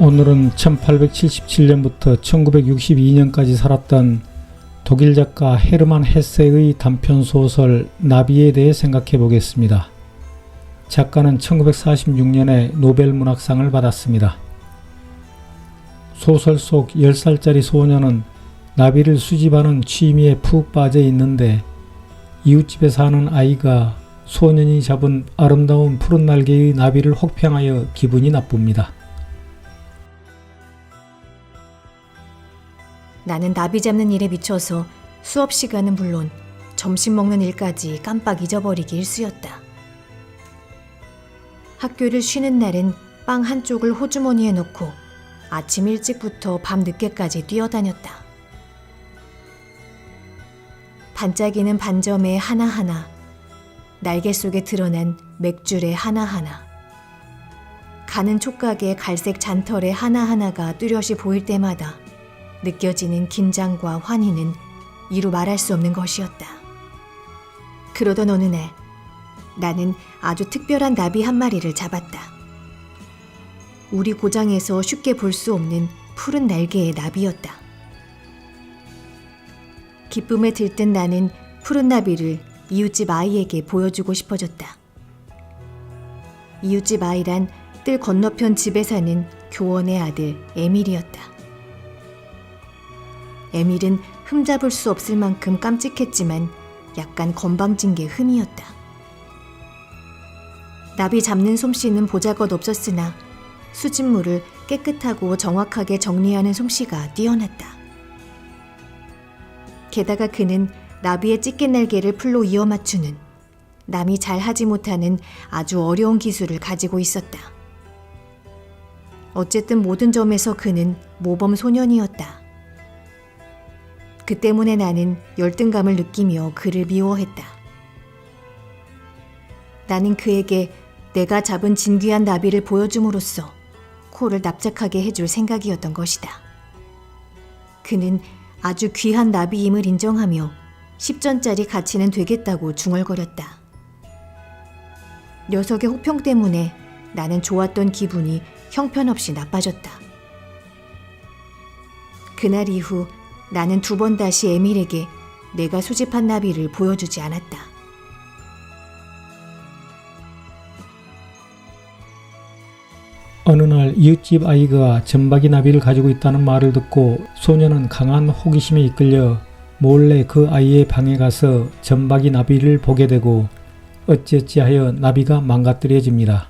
오늘은 1877년부터 1962년까지 살았던 독일 작가 헤르만 헤세의 단편소설 나비에 대해 생각해 보겠습니다. 작가는 1946년에 노벨문학상을 받았습니다. 소설 속 10살짜리 소녀는 나비를 수집하는 취미에 푹 빠져 있는데 이웃집에 사는 아이가 소년이 잡은 아름다운 푸른 날개의 나비를 혹평하여 기분이 나쁩니다. 나는 나비 잡는 일에 미쳐서 수업 시간은 물론 점심 먹는 일까지 깜빡 잊어버리기 일쑤였다. 학교를 쉬는 날엔 빵 한쪽을 호주머니에 넣고 아침 일찍부터 밤 늦게까지 뛰어다녔다. 반짝이는 반점의 하나하나, 날개 속에 드러난 맥줄의 하나하나, 가는 촉각의 갈색 잔털의 하나하나가 뚜렷이 보일 때마다 느껴지는 긴장과 환희는 이루 말할 수 없는 것이었다. 그러던 어느 날 나는 아주 특별한 나비 한 마리를 잡았다. 우리 고장에서 쉽게 볼 수 없는 푸른 날개의 나비였다. 기쁨에 들뜬 나는 푸른 나비를 이웃집 아이에게 보여주고 싶어졌다. 이웃집 아이란 뜰 건너편 집에 사는 교원의 아들 에밀이었다. 에밀은 흠잡을 수 없을 만큼 깜찍했지만 약간 건방진 게 흠이었다. 나비 잡는 솜씨는 보잘것 없었으나 수집물을 깨끗하고 정확하게 정리하는 솜씨가 뛰어났다. 게다가 그는 나비의 찢긴 날개를 풀로 이어 맞추는 남이 잘 하지 못하는 아주 어려운 기술을 가지고 있었다. 어쨌든 모든 점에서 그는 모범 소년이었다. 그 때문에 나는 열등감을 느끼며 그를 미워했다. 나는 그에게 내가 잡은 진귀한 나비를 보여줌으로써 코를 납작하게 해줄 생각이었던 것이다. 그는 아주 귀한 나비임을 인정하며 10전짜리 가치는 되겠다고 중얼거렸다. 녀석의 혹평 때문에 나는 좋았던 기분이 형편없이 나빠졌다. 그날 이후 나는 2번 다시 에밀에게 내가 수집한 나비를 보여주지 않았다. 어느 날 이웃집 아이가 점박이 나비를 가지고 있다는 말을 듣고 소녀는 강한 호기심에 이끌려 몰래 그 아이의 방에 가서 점박이 나비를 보게 되고 어찌어찌하여 나비가 망가뜨려집니다.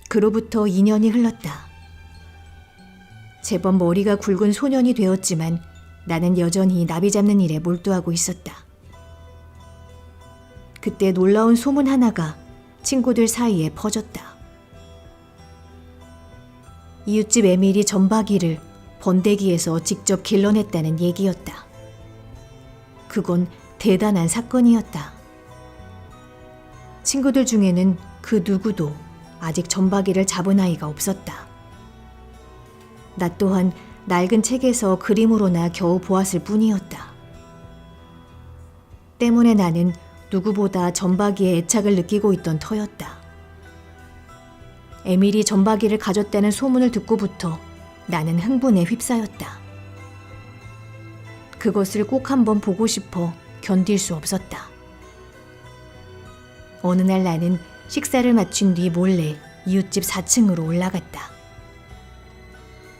그로부터 2년이 흘렀다. 제법 머리가 굵은 소년이 되었지만 나는 여전히 나비 잡는 일에 몰두하고 있었다. 그때 놀라운 소문 하나가 친구들 사이에 퍼졌다. 이웃집 에밀이 점박이를 번데기에서 직접 길러냈다는 얘기였다. 그건 대단한 사건이었다. 친구들 중에는 그 누구도 아직 점박이를 잡은 아이가 없었다. 나 또한 낡은 책에서 그림으로나 겨우 보았을 뿐이었다. 때문에 나는 누구보다 점박이에 애착을 느끼고 있던 터였다. 에밀이 점박이를 가졌다는 소문을 듣고부터 나는 흥분에 휩싸였다. 그것을 꼭 한번 보고 싶어 견딜 수 없었다. 어느 날 나는 식사를 마친 뒤 몰래 이웃집 4층으로 올라갔다.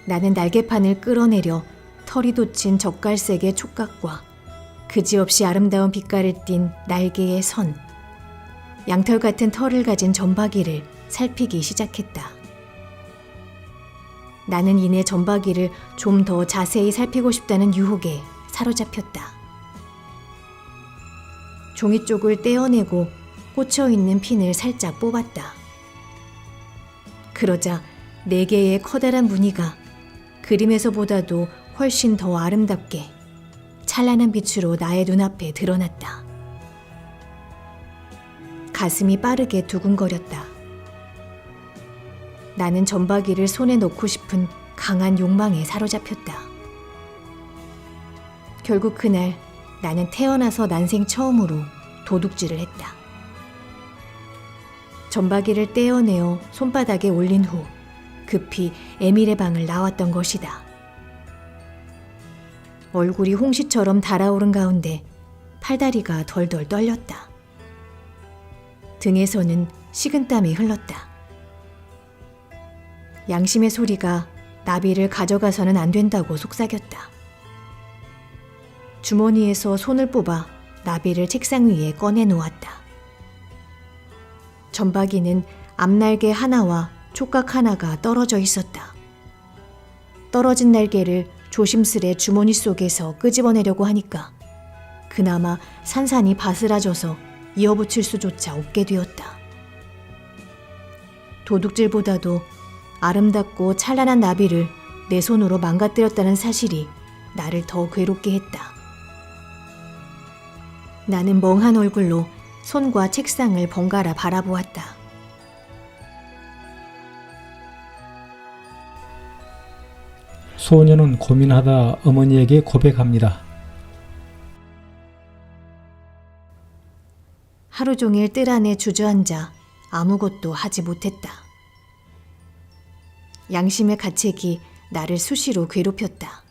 나는 날개판을 끌어내려 털이 돋친 젓갈색의 촉각과 그지없이 아름다운 빛깔을 띤 날개의 선, 양털 같은 털을 가진 점박이를 살피기 시작했다. 나는 이내 점박이를 좀 더 자세히 살피고 싶다는 유혹에 사로잡혔다. 종이 쪽을 떼어내고 꽂혀있는 핀을 살짝 뽑았다. 그러자 4개의 커다란 무늬가 그림에서보다도 훨씬 더 아름답게 찬란한 빛으로 나의 눈앞에 드러났다. 가슴이 빠르게 두근거렸다. 나는 점박이를 손에 넣고 싶은 강한 욕망에 사로잡혔다. 결국 그날 나는 태어나서 난생 처음으로 도둑질을 했다. 점박이를 떼어내어 손바닥에 올린 후 급히 에밀의 방을 나왔던 것이다. 얼굴이 홍시처럼 달아오른 가운데 팔다리가 덜덜 떨렸다. 등에서는 식은땀이 흘렀다. 양심의 소리가 나비를 가져가서는 안 된다고 속삭였다. 주머니에서 손을 뽑아 나비를 책상 위에 꺼내 놓았다. 점박이는 앞날개 하나와 촉각 하나가 떨어져 있었다. 떨어진 날개를 조심스레 주머니 속에서 끄집어내려고 하니까 그나마 산산이 바스라져서 이어붙일 수조차 없게 되었다. 도둑질보다도 아름답고 찬란한 나비를 내 손으로 망가뜨렸다는 사실이 나를 더 괴롭게 했다. 나는 멍한 얼굴로 손과 책상을 번갈아 바라보았다. 소녀는 고민하다 어머니에게 고백합니다. 하루 종일 뜰 안에 주저앉아 아무것도 하지 못했다. 양심의 가책이 나를 수시로 괴롭혔다.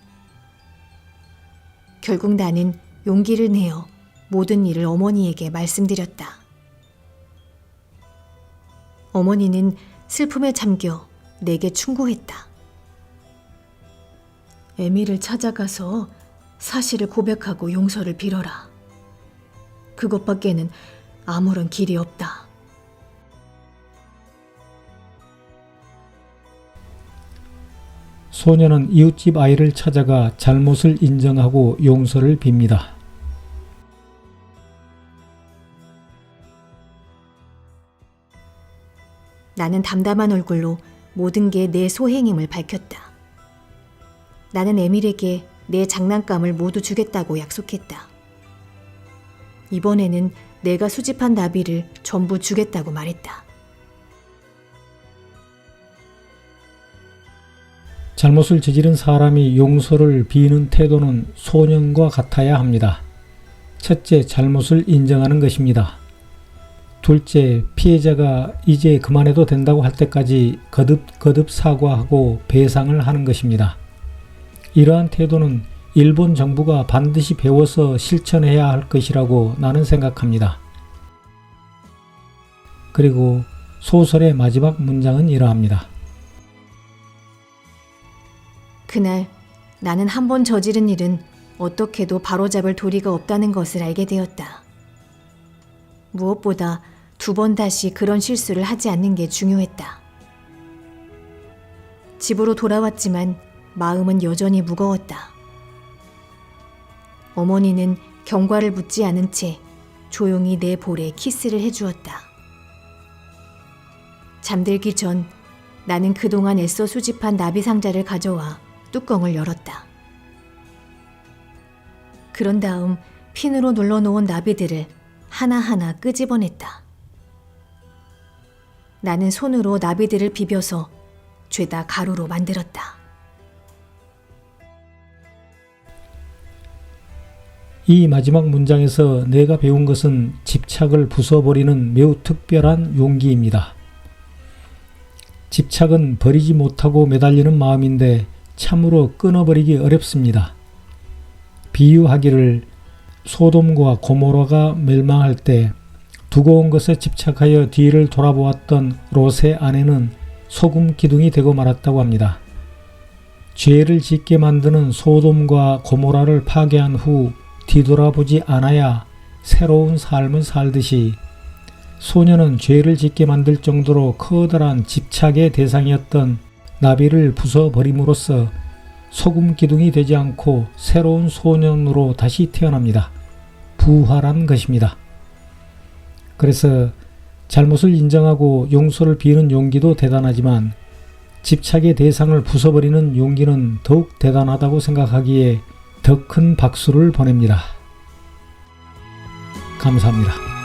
결국 나는 용기를 내어 모든 일을 어머니에게 말씀드렸다. 어머니는 슬픔에 잠겨 내게 충고했다. 에밀을 찾아가서 사실을 고백하고 용서를 빌어라. 그것밖에는 아무런 길이 없다. 소녀는 이웃집 아이를 찾아가 잘못을 인정하고 용서를 빕니다. 나는 담담한 얼굴로 모든 게 내 소행임을 밝혔다. 나는 에밀에게 내 장난감을 모두 주겠다고 약속했다. 이번에는 내가 수집한 나비를 전부 주겠다고 말했다. 잘못을 저지른 사람이 용서를 비는 태도는 소년과 같아야 합니다. 첫째, 잘못을 인정하는 것입니다. 둘째, 피해자가 이제 그만해도 된다고 할 때까지 거듭거듭 사과하고 배상을 하는 것입니다. 이러한 태도는 일본 정부가 반드시 배워서 실천해야 할 것이라고 나는 생각합니다. 그리고 소설의 마지막 문장은 이러합니다. 그날 나는 한 번 저지른 일은 어떻게도 바로잡을 도리가 없다는 것을 알게 되었다. 무엇보다 2번 다시 그런 실수를 하지 않는 게 중요했다. 집으로 돌아왔지만 마음은 여전히 무거웠다. 어머니는 경과를 묻지 않은 채 조용히 내 볼에 키스를 해주었다. 잠들기 전 나는 그동안 애써 수집한 나비 상자를 가져와 뚜껑을 열었다. 그런 다음 핀으로 눌러놓은 나비들을 하나하나 끄집어냈다. 나는 손으로 나비들을 비벼서 죄다 가루로 만들었다. 이 마지막 문장에서 내가 배운 것은 집착을 부숴버리는 매우 특별한 용기입니다. 집착은 버리지 못하고 매달리는 마음인데 참으로 끊어버리기 어렵습니다. 비유하기를 소돔과 고모라가 멸망할 때 두고 온 것에 집착하여 뒤를 돌아보았던 롯의 아내는 소금 기둥이 되고 말았다고 합니다. 죄를 짓게 만드는 소돔과 고모라를 파괴한 후 뒤돌아보지 않아야 새로운 삶을 살듯이 소녀는 죄를 짓게 만들 정도로 커다란 집착의 대상이었던 나비를 부숴버림으로써 소금 기둥이 되지 않고 새로운 소년으로 다시 태어납니다. 부활한 것입니다. 그래서 잘못을 인정하고 용서를 비는 용기도 대단하지만 집착의 대상을 부숴버리는 용기는 더욱 대단하다고 생각하기에 더 큰 박수를 보냅니다. 감사합니다.